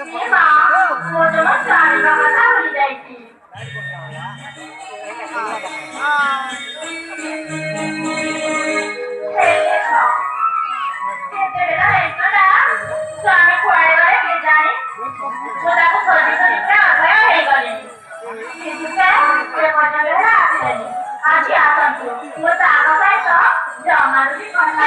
ମା ମୁଁ ତମ ସ୍ୱାମୀଙ୍କ କଥା ଭୁଲି ଯାଇଛି। ସ୍ୱାମୀ କୁଆଡେ ଗଲେ କେଜାଣି ମୁଁ ତାକୁ ଖୋଜି ଖୋଜି ପୁରା ଅଧୟ ହେଇଗଲିଣି। ଏପର୍ଯ୍ୟନ୍ତ ହେଲା ଆସିଲେନି। ଆଜି ଆସନ୍ତୁ ମୁଁ ତାଙ୍କ ସହିତ ଜମାରୁ ବି କଥା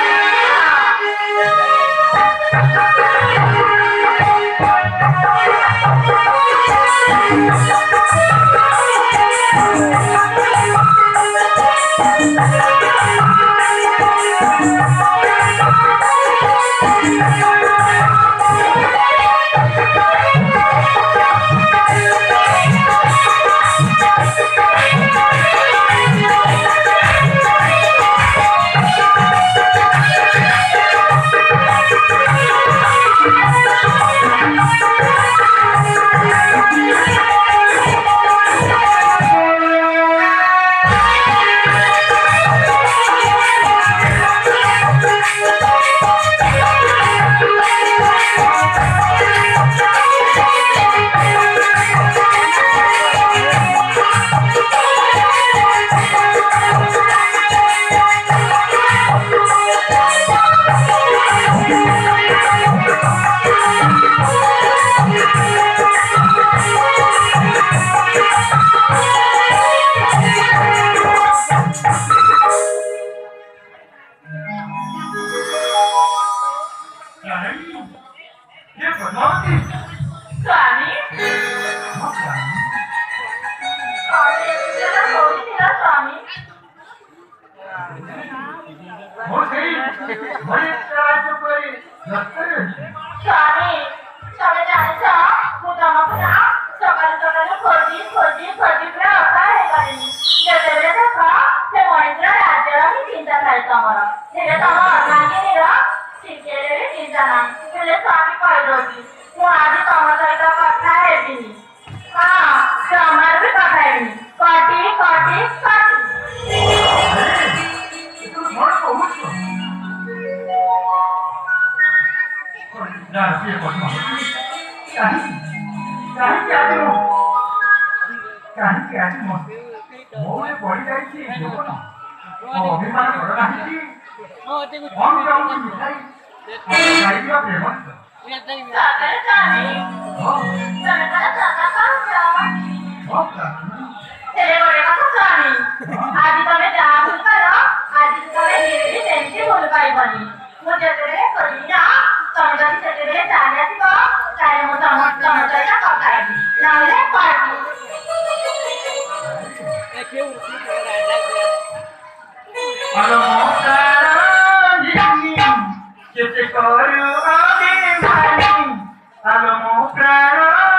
Halo, mau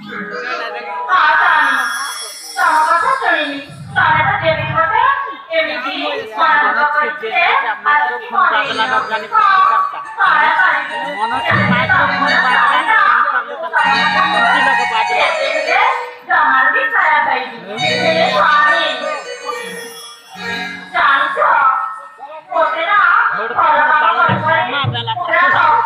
Tani, sama kata ini, sama kata jadi kata ini, mana kata itu, ada di mana ini, saya kali, jangan di saya kayak ini, Tani, jangan cok, pokoknya, kalau kamu pergi, udah tahu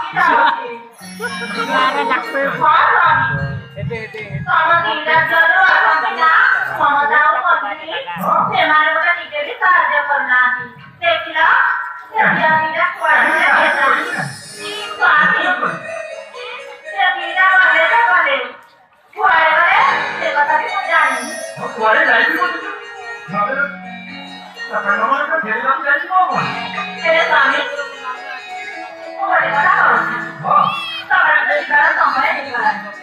Kalau tidak jodoh artinya mau tahu kondisi, semana kita tidak bisa aja pernah. Dekila, dia tidak kuatnya kita. Suami, dia tidak boleh. Kuat, dia tadi menjadi. kuat lagi pun. Tapi nomor kan jadi lagi jadi apa? Jadi suami, boleh tahu. Sampai kita sampai di mana?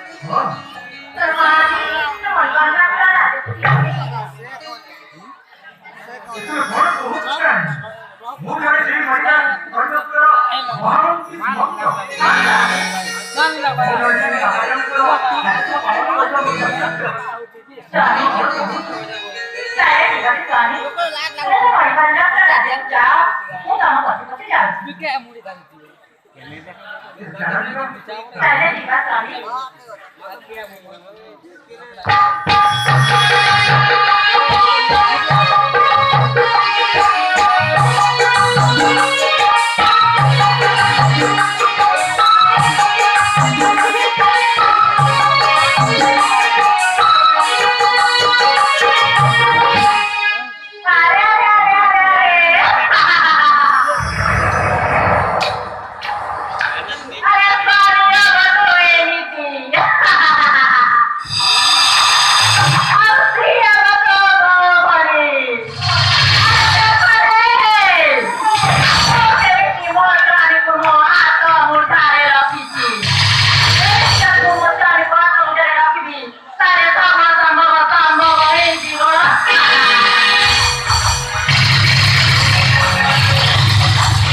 Termati, teman-teman kita ada di sini. itu bukan. Bukan ini mereka kerja mahal sih mahal. Saya tidak disani. Saya teman-teman kita ada yang jauh. Kita mau kasih kerja. Saya tidak disani.